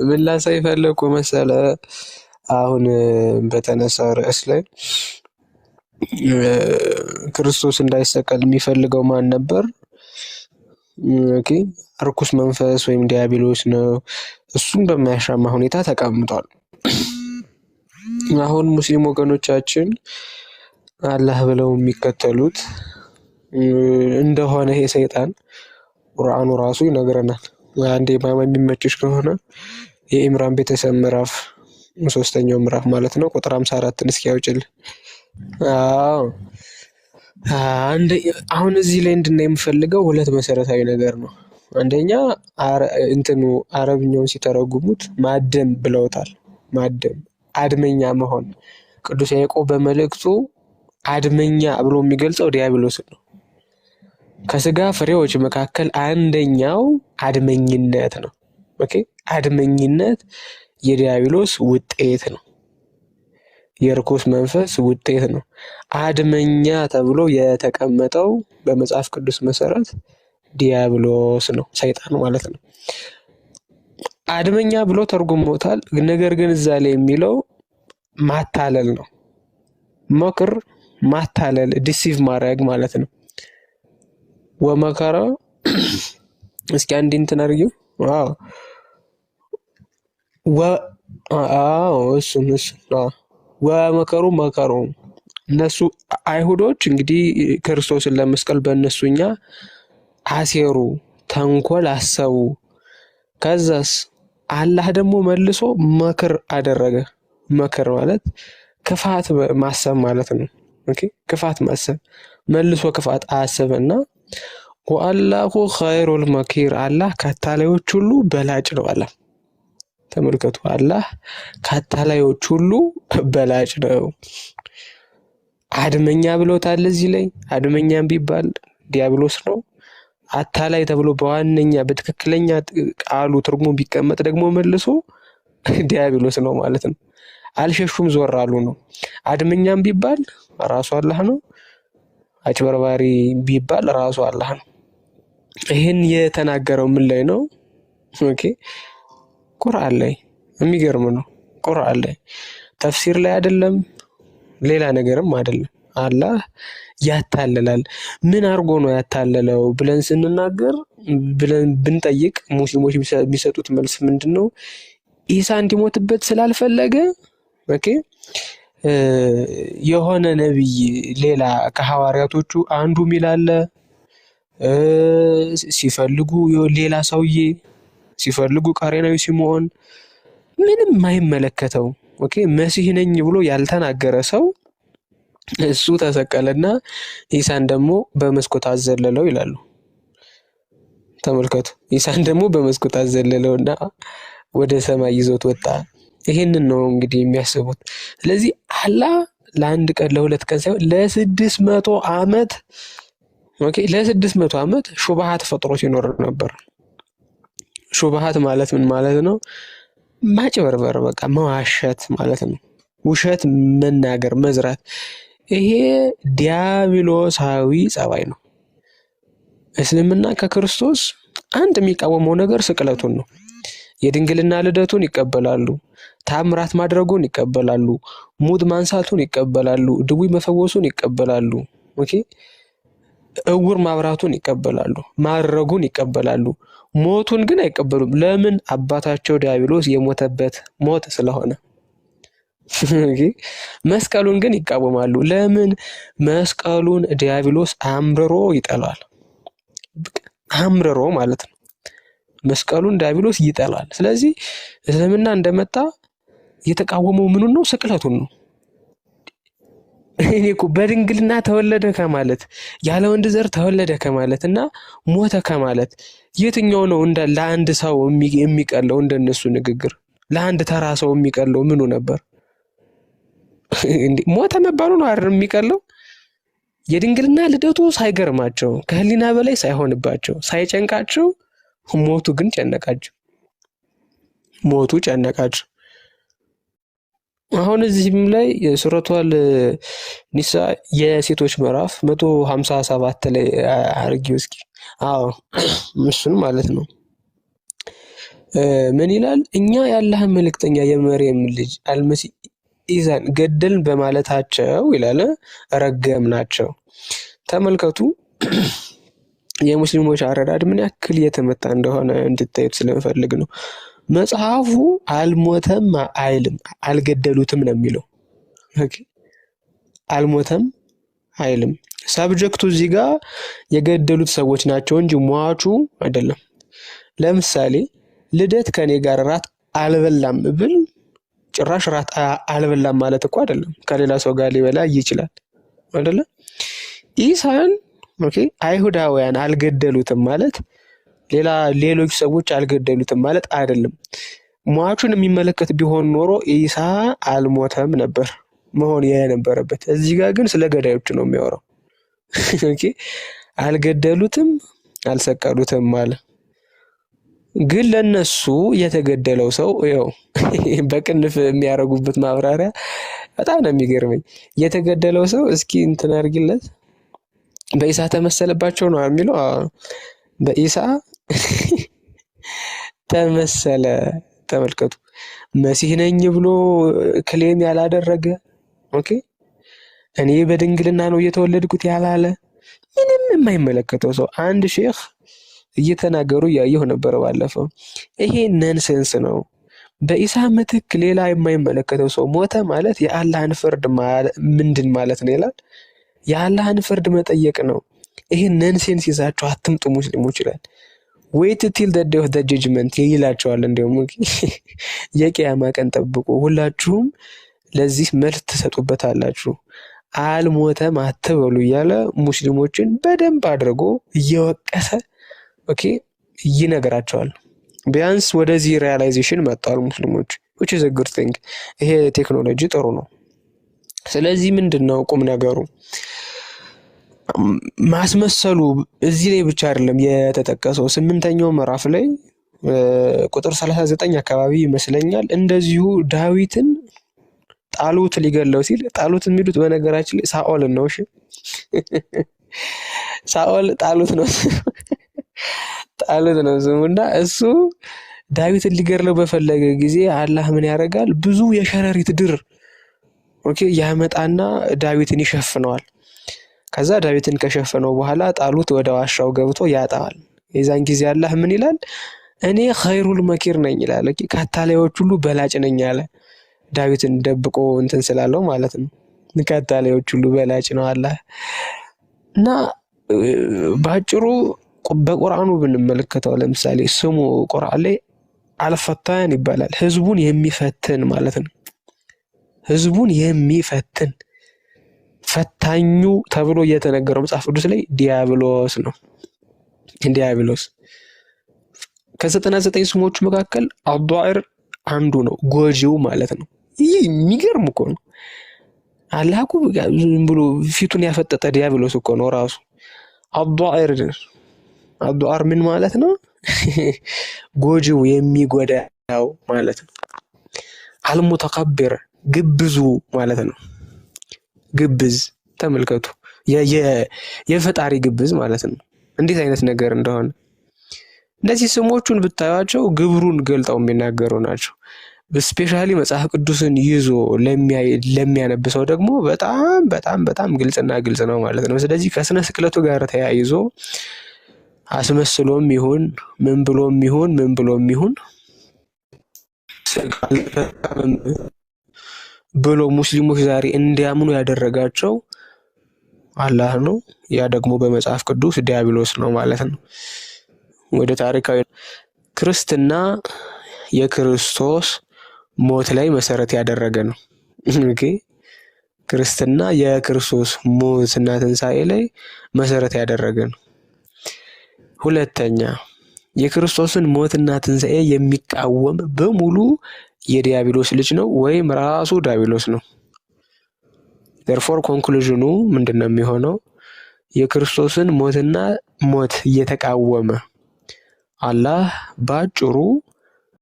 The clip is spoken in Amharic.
ምን ላሳይ ፈለኩ መሰለ አሁን በተነሳው ርዕስ ላይ ክርስቶስ እንዳይሰቀል የሚፈልገው ማን ነበር? ኦኬ ርኩስ መንፈስ ወይም ዲያብሎስ ነው። እሱም በማያሻማ ሁኔታ ተቀምጧል። አሁን ሙስሊም ወገኖቻችን አላህ ብለው የሚከተሉት እንደሆነ ይሄ ሰይጣን ቁርአኑ ራሱ ይነግረናል። አንዴ ማማ የሚመችሽ ከሆነ የኢምራን ቤተሰብ ምዕራፍ 3ኛው ምዕራፍ ማለት ነው ቁጥር 54ን እስኪ ያውጭልኝ። አሁን እዚህ ላይ እንድናይ የምፈልገው ሁለት መሰረታዊ ነገር ነው። አንደኛ እንትኑ አረብኛውን ሲተረጉሙት ማደም ብለውታል። ማደም አድመኛ መሆን። ቅዱስ ያዕቆብ በመልእክቱ አድመኛ ብሎ የሚገልጸው ዲያብሎስን ነው። ከስጋ ፍሬዎች መካከል አንደኛው አድመኝነት ነው። ኦኬ አድመኝነት የዲያብሎስ ውጤት ነው። የርኩስ መንፈስ ውጤት ነው። አድመኛ ተብሎ የተቀመጠው በመጽሐፍ ቅዱስ መሰረት ዲያብሎስ ነው፣ ሰይጣን ማለት ነው። አድመኛ ብሎ ተርጉሞታል። ነገር ግን እዛ ላይ የሚለው ማታለል ነው። መክር ማታለል፣ ዲሲቭ ማድረግ ማለት ነው። ወመከረ እስኪ አንድ እንትን አድርጊው። እሱን ወመከሩ መከሩ። እነሱ አይሁዶች እንግዲህ ክርስቶስን ለመስቀል በእነሱኛ አሴሩ፣ ተንኮል አሰቡ። ከዛስ አላህ ደግሞ መልሶ መክር አደረገ። መክር ማለት ክፋት ማሰብ ማለት ነው። ኦኬ ክፋት ማሰብ መልሶ ክፋት አሰበና ወአላሁ ኸይሩል መኪር፣ አላህ ከአታላዮች ሁሉ በላጭ ነው አለ። ተመልከቱ፣ አላህ ከአታላዮች ሁሉ በላጭ ነው። አድመኛ ብሎታል። እዚህ ላይ አድመኛም ቢባል ዲያብሎስ ነው። አታላይ ተብሎ በዋነኛ በትክክለኛ ቃሉ ትርጉም ቢቀመጥ ደግሞ መልሶ ዲያብሎስ ነው ማለት ነው። አልሸሹም ዞር አሉ ነው። አድመኛም ቢባል ራሱ አላህ ነው። አጭበርባሪ ቢባል ራሱ አላህ ነው። ይሄን የተናገረው ምን ላይ ነው? ኦኬ ቁርአን ላይ። የሚገርም ነው። ቁርአን ላይ ተፍሲር ላይ አይደለም፣ ሌላ ነገርም አይደለም። አላህ ያታልላል። ምን አድርጎ ነው ያታለለው ብለን ስንናገር ብለን ብንጠይቅ ሙስሊሞች የሚሰጡት መልስ ምንድነው? ኢሳ እንዲሞትበት ስላልፈለገ ኦኬ የሆነ ነብይ ሌላ ከሐዋርያቶቹ አንዱ ሚላለ ሲፈልጉ ሌላ ሰውዬ ሲፈልጉ ቃሬናዊ ሲሞን ምንም ማይመለከተው ኦኬ መሲህ ነኝ ብሎ ያልተናገረ ሰው እሱ ተሰቀለና ኢሳን ደግሞ በመስኮት አዘለለው ይላሉ። ተመልከቱ፣ ኢሳን ደግሞ በመስኮት አዘለለውና ወደ ሰማይ ይዞት ወጣ። ይሄንን ነው እንግዲህ የሚያስቡት። ስለዚህ አላህ ለአንድ ቀን ለሁለት ቀን ሳይሆን ለ600 ዓመት ኦኬ ለ600 ዓመት ሹብሃት ፈጥሮ ሲኖር ነበር። ሹብሃት ማለት ምን ማለት ነው? ማጭበርበር፣ በቃ መዋሸት ማለት ነው። ውሸት መናገር፣ መዝራት። ይሄ ዲያብሎሳዊ ጸባይ ነው። እስልምና ከክርስቶስ አንድ የሚቃወመው ነገር ስቅለቱን ነው። የድንግልና ልደቱን ይቀበላሉ። ታምራት ማድረጉን ይቀበላሉ። ሙት ማንሳቱን ይቀበላሉ። ድውይ መፈወሱን ይቀበላሉ። ኦኬ እውር ማብራቱን ይቀበላሉ። ማድረጉን ይቀበላሉ። ሞቱን ግን አይቀበሉም። ለምን? አባታቸው ዲያብሎስ የሞተበት ሞት ስለሆነ። መስቀሉን ግን ይቃወማሉ። ለምን? መስቀሉን ዲያብሎስ አምርሮ ይጠላል። አምርሮ ማለት ነው። መስቀሉን ዲያብሎስ ይጠላል። ስለዚህ እስልምና እንደመጣ የተቃወመው ምኑን ነው? ስቅለቱን ነው። እኔ እኮ በድንግልና ተወለደ ከማለት ያለ ወንድ ዘር ተወለደ ከማለት እና ሞተ ከማለት የትኛው ነው ለአንድ ሰው የሚቀለው? እንደነሱ ንግግር ለአንድ ተራ ሰው የሚቀለው ምኑ ነበር? ሞተ መባሉ ነው አይደል የሚቀለው? የድንግልና ልደቱ ሳይገርማቸው ከህሊና በላይ ሳይሆንባቸው ሳይጨንቃቸው ሞቱ ግን ጨነቃቸው። ሞቱ ጨነቃቸው። አሁን እዚህም ላይ ሱረቱል ኒሳ የሴቶች ምዕራፍ 157 ላይ አርጊው እስኪ። እሱን ማለት ነው። ምን ይላል? እኛ የአላህን መልእክተኛ የመርየም ልጅ አልመሲህ ኢሳን ገደልን በማለታቸው ይላል ረገምናቸው። ተመልከቱ የሙስሊሞች አረዳድ ምን ያክል የተመታ እንደሆነ እንድታዩት ስለምፈልግ ነው። መጽሐፉ አልሞተም አይልም፣ አልገደሉትም ነው የሚለው። ኦኬ አልሞተም አይልም። ሳብጀክቱ እዚህ ጋር የገደሉት ሰዎች ናቸው እንጂ ሟቹ አይደለም። ለምሳሌ ልደት ከኔ ጋር ራት አልበላም ብል ጭራሽ ራት አልበላም ማለት እኮ አይደለም። ከሌላ ሰው ጋር ሊበላ ይችላል አይደለ? ኢሳን ኦኬ አይሁዳውያን አልገደሉትም ማለት ሌሎች ሰዎች አልገደሉትም ማለት አይደለም። ሟቹን የሚመለከት ቢሆን ኖሮ ኢሳ አልሞተም ነበር መሆን የነበረበት። እዚህ ጋር ግን ስለ ገዳዮች ነው የሚያወራው። ኦኬ አልገደሉትም አልሰቀሉትም ማለት ግን ለነሱ የተገደለው ሰው ያው በቅንፍ የሚያረጉበት ማብራሪያ በጣም ነው የሚገርመኝ። የተገደለው ሰው እስኪ እንትን አድርጊለት በኢሳ ተመሰለባቸው ነው የሚለው። በኢሳ ተመሰለ። ተመልከቱ መሲህ ነኝ ብሎ ክሌም ያላደረገ ኦኬ እኔ በድንግልና ነው እየተወለድኩት ያላለ ምንም የማይመለከተው ሰው አንድ ሼክ እየተናገሩ ያየው ነበር ባለፈው። ይሄ ነንሰንስ ነው። በኢሳ ምትክ ሌላ የማይመለከተው ሰው ሞተ ማለት የአላህን ፍርድ ምንድን ማለት ነው ይላል። የአላህን ፍርድ መጠየቅ ነው። ይሄ ነንሴንስ ይዛችሁ አትምጡ ሙስሊሞች ይላል። ዌይት ቲል ዘ ዴይ ኦፍ ዘ ጀጅመንት ይላቸዋል። እንደውም የቂያማ ቀን ጠብቁ፣ ሁላችሁም ለዚህ መልስ ትሰጡበታላችሁ፣ አልሞተም አትበሉ እያለ ሙስሊሞችን በደንብ አድርጎ እየወቀሰ ኦኬ ይነግራቸዋል። ቢያንስ ወደዚህ ሪያላይዜሽን መጥተዋል ሙስሊሞች which is a good thing። ይሄ ቴክኖሎጂ ጥሩ ነው። ስለዚህ ምንድነው ቁም ነገሩ? ማስመሰሉ እዚህ ላይ ብቻ አይደለም የተጠቀሰው። 8ኛው ምዕራፍ ላይ ቁጥር 39 አካባቢ ይመስለኛል እንደዚሁ ዳዊትን ጣሉት ሊገለው ሲል ጣሉት የሚሉት በነገራችን ላይ ሳኦል ነው። እሺ ሳኦል ጣሉት ነው ጣሉት ነው ስሙና እሱ ዳዊትን ሊገድለው በፈለገ ጊዜ አላህ ምን ያደርጋል? ብዙ የሸረሪት ድር ኦኬ ያመጣና ዳዊትን ይሸፍነዋል። ከዛ ዳዊትን ከሸፈነው በኋላ ጣሉት ወደ ዋሻው ገብቶ ያጣዋል። የዛን ጊዜ አላህ ምን ይላል? እኔ ኸይሩል መኪር ነኝ ይላል። ከአታላዮች ሁሉ በላጭ ነኝ አለ። ዳዊትን ደብቆ እንትን ስላለው ማለት ነው። ከአታላዮች ሁሉ በላጭ ነው አላህ። እና ባጭሩ በቁርአኑ ብንመለከተው ለምሳሌ ስሙ ቁርአን ላይ አልፈታን ይባላል። ህዝቡን የሚፈትን ማለት ነው። ህዝቡን የሚፈትን ፈታኙ ተብሎ እየተነገረው መጽሐፍ ቅዱስ ላይ ዲያብሎስ ነው። ዲያብሎስ ከ99 ስሞቹ መካከል አዷኢር አንዱ ነው፣ ጎጂው ማለት ነው። ይህ የሚገርም እኮ ነው። አላህ እኮ ዝም ብሎ ፊቱን ያፈጠጠ ዲያብሎስ እኮ ነው ራሱ። አዷኢር ምን ማለት ነው? ጎጂው የሚጎዳው ማለት ነው። አልሙተከብር ግብዙ ማለት ነው። ግብዝ ተመልከቱ፣ የፈጣሪ ግብዝ ማለት ነው። እንዴት አይነት ነገር እንደሆነ እነዚህ ስሞቹን ብታዩቸው ግብሩን ገልጠው የሚናገሩ ናቸው። ስፔሻሊ መጽሐፍ ቅዱስን ይዞ ለሚያነብ ሰው ደግሞ በጣም በጣም በጣም ግልጽና ግልጽ ነው ማለት ነው። ስለዚህ ከስነ ስቅለቱ ጋር ተያይዞ አስመስሎም ይሁን ምን ብሎም ይሁን ብሎ ሙስሊሞች ዛሬ እንዲያምኑ ያደረጋቸው አላህ ነው። ያ ደግሞ በመጽሐፍ ቅዱስ ዲያብሎስ ነው ማለት ነው። ወደ ታሪካዊ ክርስትና የክርስቶስ ሞት ላይ መሰረት ያደረገ ነው። ኦኬ ክርስትና የክርስቶስ ሞትና ትንሣኤ ላይ መሰረት ያደረገ ነው። ሁለተኛ የክርስቶስን ሞትና ትንሣኤ የሚቃወም በሙሉ የዲያብሎስ ልጅ ነው ወይም ራሱ ዲያብሎስ ነው። therefore ኮንክሉዥኑ ምንድነው የሚሆነው? የክርስቶስን ሞት እየተቃወመ አላህ ባጭሩ